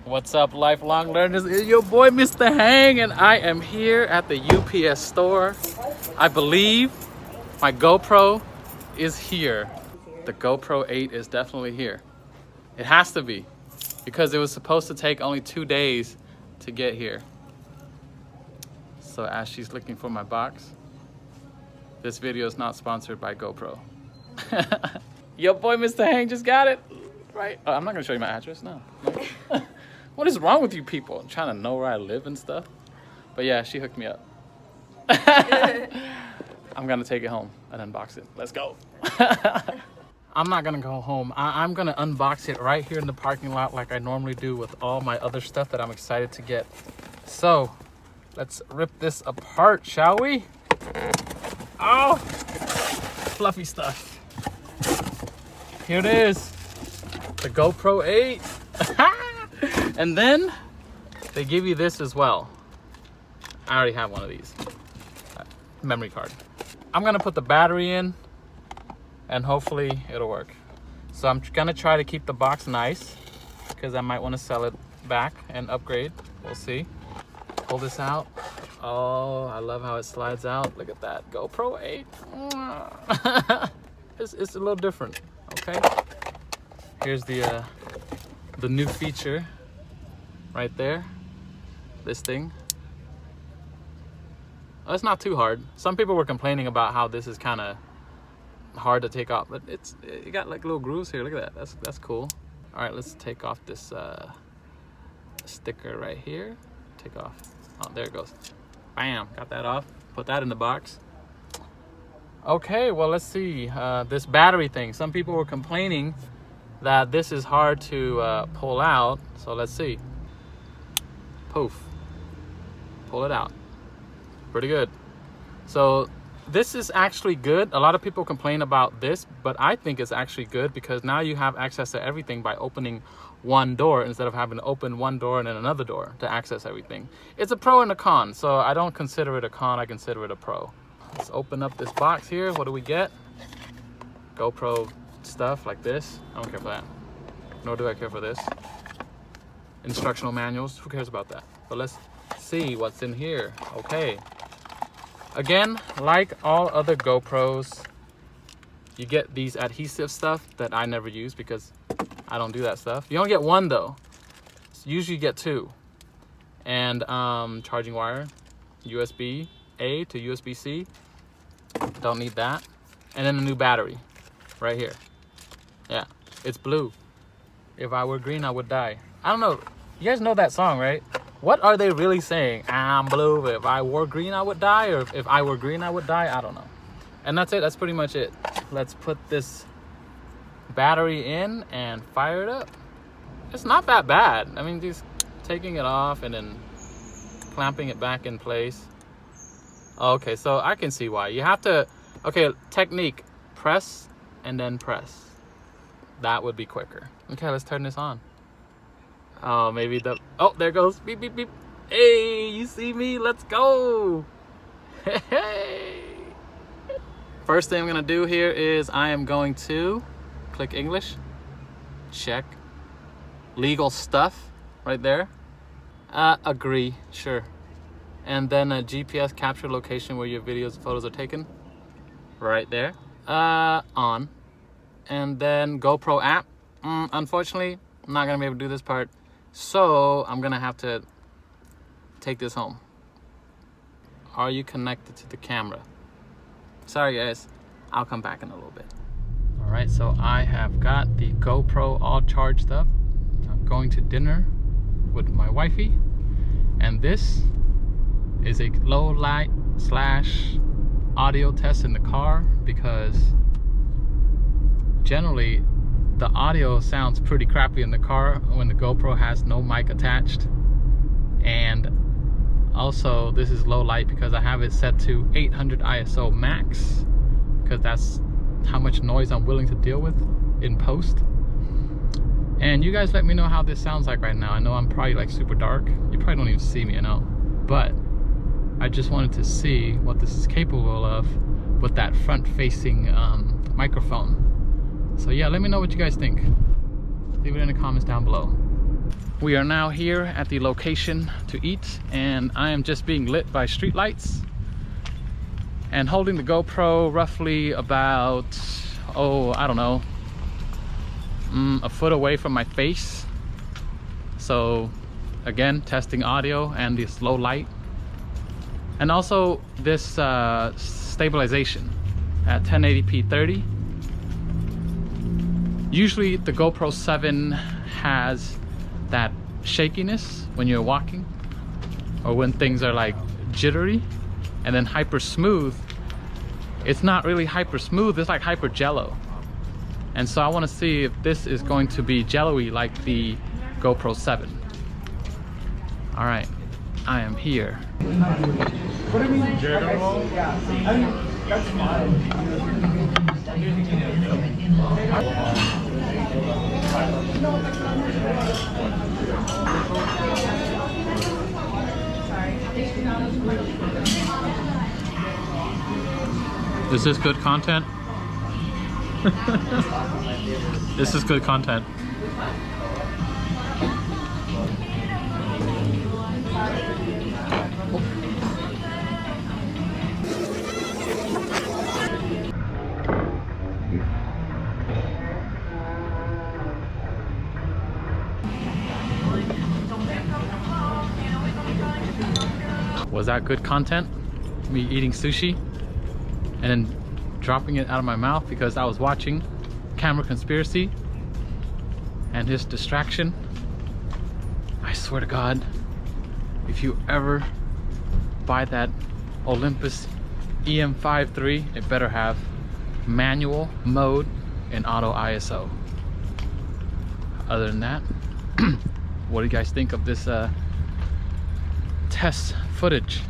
What's up, lifelong learners? It's your boy, Mr. Heng, and I am here at the UPS store. I believe my GoPro is here. The GoPro 8 is definitely here. It has to be, because it was supposed to take only 2 days to get here. So as she's looking for my box, this video is not sponsored by GoPro. Your boy, Mr. Heng, just got it. Right? Oh, I'm not gonna show you my address, no. What is wrong with you people? I'm trying to know where I live and stuff. But yeah, she hooked me up. I'm gonna take it home and unbox it. Let's go. I'm not gonna go home. I'm gonna unbox it right here in the parking lot like I normally do with all my other stuff that I'm excited to get. So, let's rip this apart, shall we? Oh, fluffy stuff. Here it is, the GoPro 8. And then they give you this as well. I already have one of these. Memory card. I'm gonna put the battery in and hopefully it'll work. So I'm gonna try to keep the box nice because I might want to sell it back and upgrade. We'll see. Pull this out. Oh, I love how it slides out. Look at that GoPro 8. It's a little different. Okay. Here's the new feature right there. This thing. Oh, it's not too hard. Some people were complaining about how this is kind of hard to take off, but it got like little grooves here. Look at that. That's cool. All right, let's take off this sticker right here. Take off. Oh, there it goes. Bam, got that off. Put that in the box. Okay, well, let's see. This battery thing. Some people were complaining that this is hard to pull out. So let's see. Poof. Pull it out. Pretty good. So this is actually good. A lot of people complain about this, but I think it's actually good because now you have access to everything by opening one door instead of having to open one door and then another door to access everything. It's a pro and a con, so I don't consider it a con, I consider it a pro. Let's open up this box here. What do we get? GoPro stuff like this. I don't care for that. Nor do I care for this. Instructional manuals. Who cares about that? But let's see what's in here. Okay. Again, like all other GoPros, you get these adhesive stuff that I never use because I don't do that stuff. You only get one though. So usually you get two. And charging wire, USB-A to USB-C. Don't need that. And then a new battery right here. Yeah, it's blue. If I were green, I would die. I don't know. You guys know that song, right? What are they really saying? I'm blue. If I were green, I would die. Or if I were green, I would die. I don't know. And that's it. That's pretty much it. Let's put this battery in and fire it up. It's not that bad. I mean, just taking it off and then clamping it back in place. Okay, so I can see why. You have to, okay, technique, press and then press. That would be quicker. Okay, let's turn this on. Oh, maybe the, oh, there goes, beep, beep, beep. Hey, you see me? Let's go. Hey. First thing I'm gonna do here is I am going to click English, check, legal stuff right there, agree, sure. And then a GPS capture location where your videos and photos are taken, right there, on. And then GoPro app, unfortunately, I'm not gonna be able to do this part. So I'm gonna have to take this home. Are you connected to the camera? Sorry guys, I'll come back in a little bit. All right, so I have got the GoPro all charged up. I'm going to dinner with my wifey. And this is a low light / audio test in the car because generally the audio sounds pretty crappy in the car when the GoPro has no mic attached. And also this is low light because I have it set to 800 ISO max because that's how much noise I'm willing to deal with in post. And you guys let me know how this sounds like right now. I know I'm probably like super dark. You probably don't even see me, I know. But I just wanted to see what this is capable of with that front facing microphone. So yeah, let me know what you guys think. Leave it in the comments down below. We are now here at the location to eat, and I am just being lit by street lights and holding the GoPro roughly about, oh, I don't know, a foot away from my face. So again, testing audio and this low light, and also this stabilization at 1080p 30. Usually the GoPro 7 has that shakiness when you're walking or when things are like jittery, and then hyper smooth. It's not really hyper smooth, it's like hyper jello. And so I want to see if this is going to be jello-y like the GoPro 7. All right, I am here. What do you mean? General? Yeah, that's fine. Is this good content? This is good content. Was that good content? Me eating sushi and then dropping it out of my mouth because I was watching Camera Conspiracy and his distraction. I swear to God, if you ever buy that Olympus EM5 III, it better have manual mode and auto ISO. Other than that, what do you guys think of this test footage?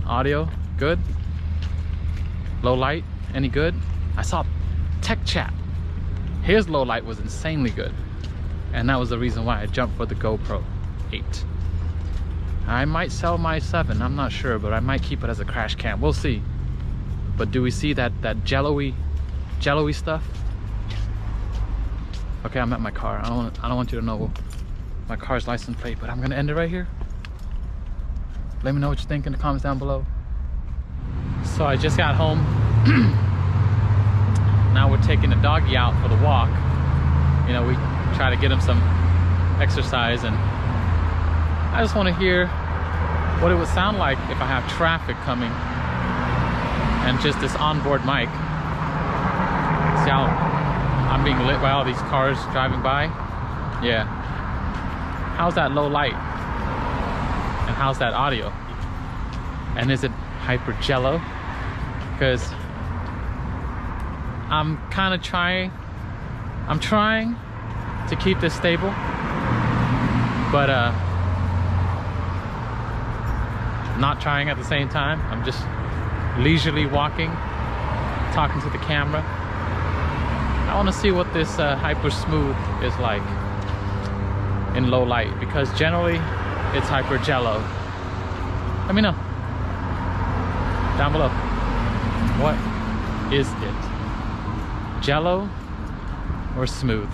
Audio good? Low light any good? I saw Tech Chat, his low light was insanely good, and that was the reason why I jumped for the GoPro 8. I might sell my 7, I'm not sure, but I might keep it as a crash cam. We'll see. But do we see that jello-y stuff? Okay, I'm at my car. I don't want you to know my car's license plate, but I'm gonna end it right here. Let me know what you think in the comments down below. So I just got home. Now we're taking the doggy out for the walk. You know, we try to get him some exercise, and I just want to hear what it would sound like if I have traffic coming and just this onboard mic. See how I'm being lit by all these cars driving by? Yeah. How's that low light? And how's that audio? And is it hyper jello? Because I'm kind of trying to keep this stable, but not trying at the same time. I'm just leisurely walking, talking to the camera. I want to see what this hyper smooth is like in low light, because generally it's hyper jello. Let me know down below. What is it? Jello or smooth?